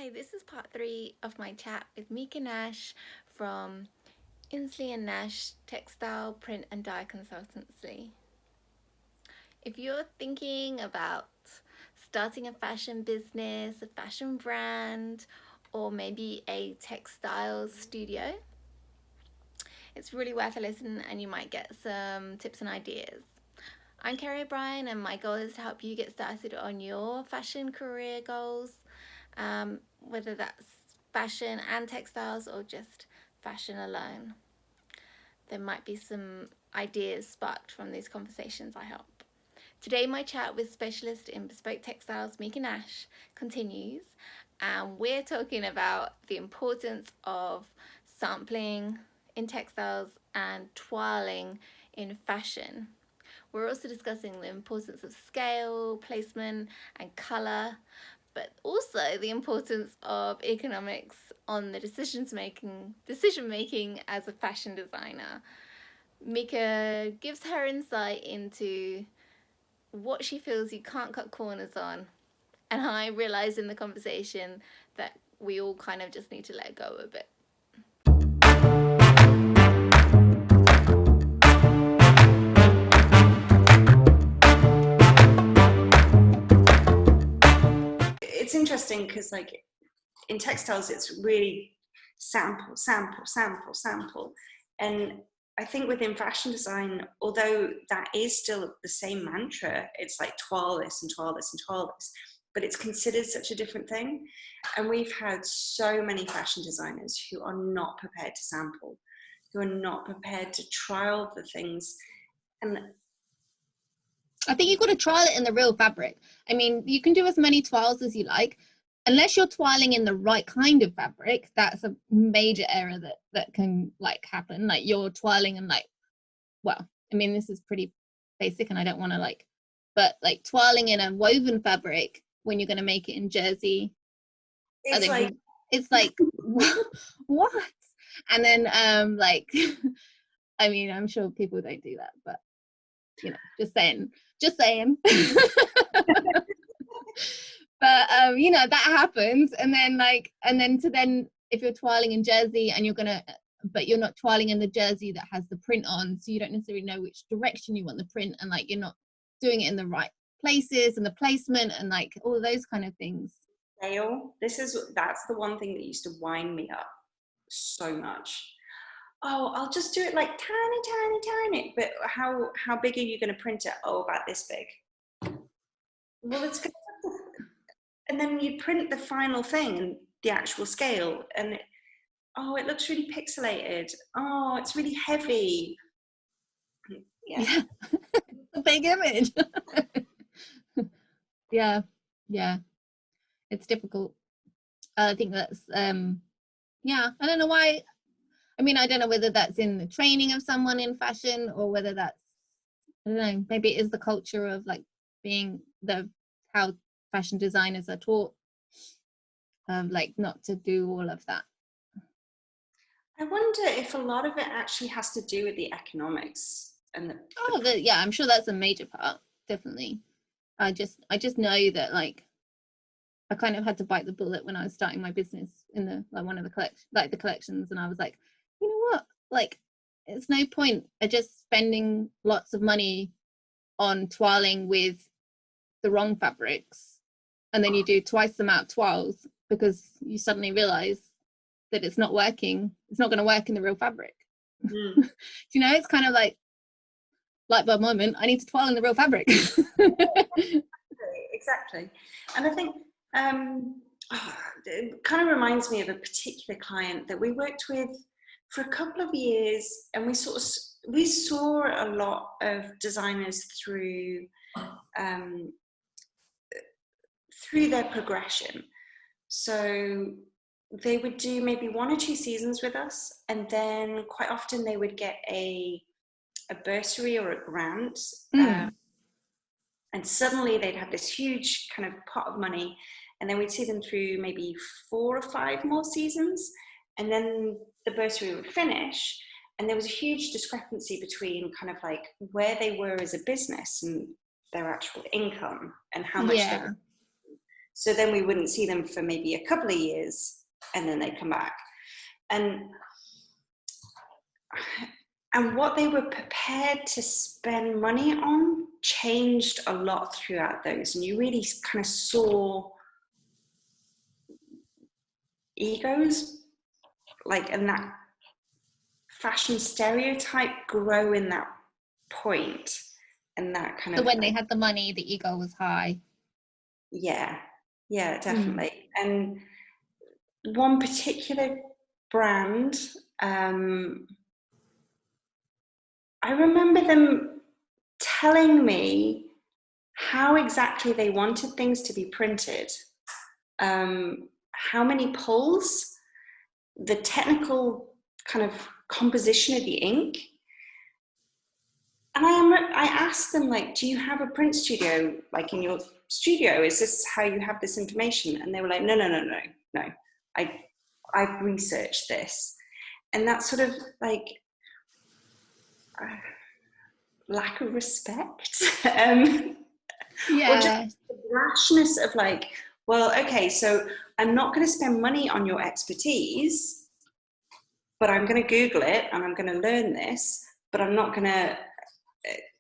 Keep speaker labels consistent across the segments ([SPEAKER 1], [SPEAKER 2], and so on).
[SPEAKER 1] Hi, this is part 3 of my chat with Mika Nash from Insley Nash Textile, Print and Dye Consultancy. If you're thinking about starting a fashion business, a fashion brand, or maybe a textiles studio, it's really worth a listen and you might get some tips and ideas. I'm Kerry O'Brien, and my goal is to help you get started on your fashion career goals, whether that's fashion and textiles or just fashion alone. There might be some ideas sparked from these conversations, I hope. Today, my chat with specialist in bespoke textiles, Mika Nash, continues, and we're talking about the importance of sampling in textiles and toiling in fashion. We're also discussing the importance of scale, placement, and colour, but also the importance of economics on the decision making as a fashion designer. Mika gives her insight into what she feels you can't cut corners on, and I realised in the conversation that we all kind of just need to let go a bit.
[SPEAKER 2] It's interesting because like in textiles it's really sample, and I think within fashion design, although that is still the same mantra, it's like toile this and toile this and toile this, but it's considered such a different thing. And we've had so many fashion designers who are not prepared to sample, who are not prepared to trial the things. And
[SPEAKER 3] I think you've got to trial it in the real fabric. I mean, you can do as many toiles as you like. Unless you're toiling in the right kind of fabric, that's a major error that can like happen. Like you're toiling and well, I mean, this is pretty basic and I don't want to but like toiling in a woven fabric when you're going to make it in jersey, it's like what? And then I mean, I'm sure people don't do that, but just saying. But that happens, and then if you're toiling in jersey and but you're not toiling in the jersey that has the print on, so you don't necessarily know which direction you want the print, and you're not doing it in the right places and the placement and all those kind of things.
[SPEAKER 2] That's the one thing that used to wind me up so much. Oh, I'll just do it like tiny, but how big are you going to print it? Oh, about this big. Well, it's good. And then you print the final thing and the actual scale, and it looks really pixelated. Oh, it's really heavy.
[SPEAKER 3] Yeah. A big image. yeah it's difficult. I think that's I don't know why. I mean, I don't know whether that's in the training of someone in fashion or whether that's, I don't know, maybe it is the culture of being how fashion designers are taught, not to do all of that.
[SPEAKER 2] I wonder if a lot of it actually has to do with the economics and
[SPEAKER 3] I'm sure that's a major part, definitely. I just know that I kind of had to bite the bullet when I was starting my business in the one of the collections, and I was like, you know what, it's no point just spending lots of money on toiling with the wrong fabrics, and then you do twice the amount of toiles because you suddenly realize that it's not working. It's not going to work in the real fabric. It's kind of like light bulb moment. I need to toile in the real fabric.
[SPEAKER 2] Exactly. And I think it kind of reminds me of a particular client that we worked with for a couple of years, and we saw a lot of designers through their progression. So they would do maybe 1 or 2 seasons with us, and then quite often they would get a bursary or a grant, and suddenly they'd have this huge kind of pot of money, and then we'd see them through maybe 4 or 5 more seasons, and then the bursary would finish, and there was a huge discrepancy between kind of where they were as a business and their actual income and how much they were. So then we wouldn't see them for maybe a couple of years, and then they'd come back. And what they were prepared to spend money on changed a lot throughout those. And you really kind of saw egos, like, and that fashion stereotype grow in that point. And that kind
[SPEAKER 3] So
[SPEAKER 2] of,
[SPEAKER 3] when they had the money, the ego was high.
[SPEAKER 2] yeah, definitely. And one particular brand, I remember them telling me how exactly they wanted things to be printed, how many pulls, the technical kind of composition of the ink. And I asked them, like, do you have a print studio, like in your studio? Is this how you have this information? And they were like, no. I've researched this. And that sort of like lack of respect.
[SPEAKER 3] Yeah.
[SPEAKER 2] Or just the rashness of like, well, okay, so I'm not going to spend money on your expertise, but I'm going to Google it and I'm going to learn this, but I'm not going to,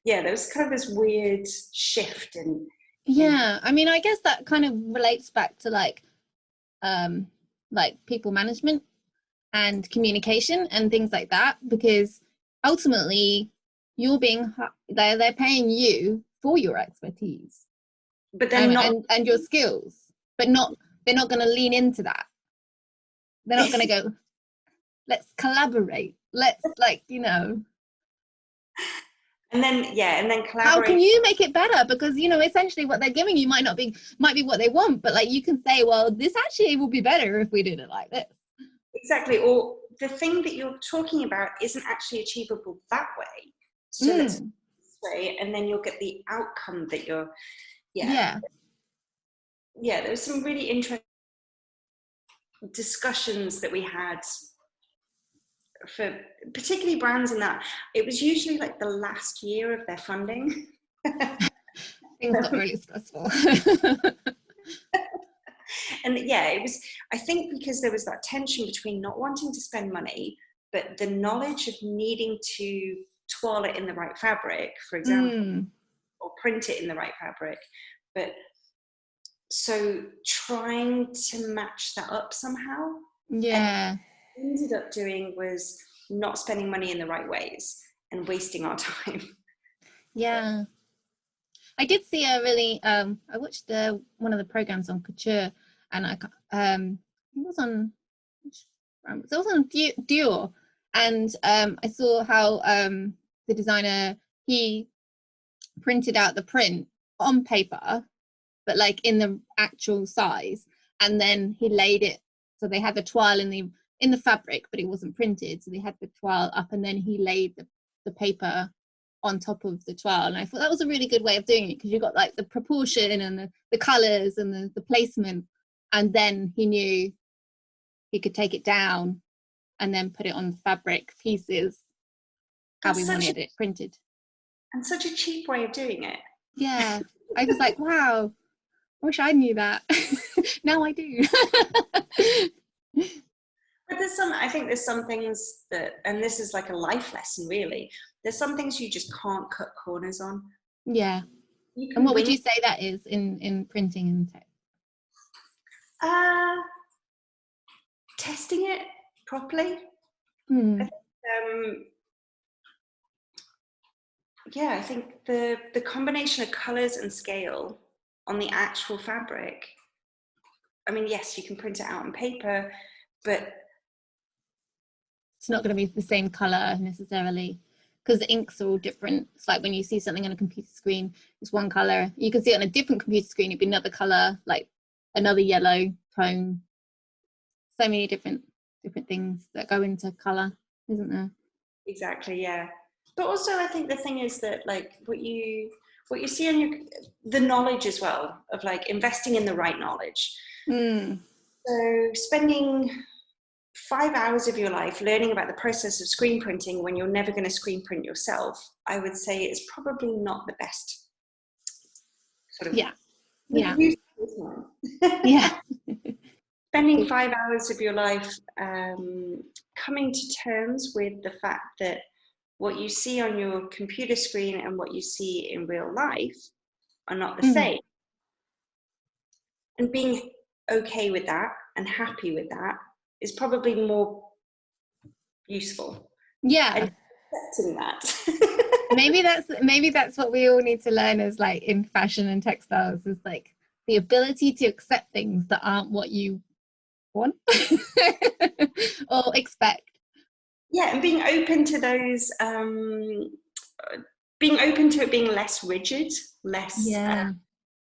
[SPEAKER 2] there was kind of this weird shift in.
[SPEAKER 3] Yeah, I mean, I guess that kind of relates back to like people management and communication and things like that, because ultimately they're paying you for your expertise,
[SPEAKER 2] but they're not,
[SPEAKER 3] and your skills, but they're not going to lean into that. They're not going to go, let's collaborate, let's
[SPEAKER 2] and then collaborate.
[SPEAKER 3] How can you make it better? Because essentially what they're giving you might be what they want, but like you can say, well, this actually will be better if we did it like this.
[SPEAKER 2] Exactly. Or the thing that you're talking about isn't actually achievable that way. So let's say, and then you'll get the outcome that you're. Yeah. There was some really interesting discussions that we had for particularly brands in that it was usually like the last year of their funding.
[SPEAKER 3] Things got really stressful.
[SPEAKER 2] And it was, I think, because there was that tension between not wanting to spend money, but the knowledge of needing to toile it in the right fabric, for example, or print it in the right fabric. But so trying to match that up somehow.
[SPEAKER 3] Yeah.
[SPEAKER 2] And what we ended up doing was not spending money in the right ways and wasting our time.
[SPEAKER 3] Yeah. I did see a really I watched one of the programs on couture, and it was on Dior, and I saw how the designer, he printed out the print on paper, but like in the actual size, and then he laid it, so they had the toile in the fabric, but it wasn't printed, so they had the toile up, and then he laid the paper on top of the toile. And I thought that was a really good way of doing it, because you got like the proportion and the colors and the placement, and then he knew he could take it down and then put it on the fabric pieces how we wanted it printed.
[SPEAKER 2] And such a cheap way of doing it.
[SPEAKER 3] Yeah. I was like, wow, I wish I knew that. Now I do.
[SPEAKER 2] But I think there's some things that, and this is like a life lesson really, there's some things you just can't cut corners on.
[SPEAKER 3] Yeah. And what would you say that is in printing and tech?
[SPEAKER 2] Testing it properly. I think the combination of colours and scale on the actual fabric, I mean, yes, you can print it out on paper, but
[SPEAKER 3] it's not going to be the same colour necessarily, because the inks are all different. It's like when you see something on a computer screen, it's one colour. You can see it on a different computer screen, it'd be another colour, like another yellow tone. So many different things that go into colour, isn't there?
[SPEAKER 2] Exactly, yeah. But also I think the thing is that like what you see on the knowledge as well, of like investing in the right knowledge. So spending 5 hours of your life learning about the process of screen printing when you're never going to screen print yourself, I would say it's probably not the best sort of use isn't it?
[SPEAKER 3] Yeah.
[SPEAKER 2] Spending 5 hours of your life coming to terms with the fact that what you see on your computer screen and what you see in real life are not the same. And being okay with that and happy with that is probably more useful.
[SPEAKER 3] Yeah.
[SPEAKER 2] And accepting that.
[SPEAKER 3] maybe that's what we all need to learn as like in fashion and textiles, is like the ability to accept things that aren't what you want or expect.
[SPEAKER 2] Yeah, and being open to those, being open to it being less rigid, less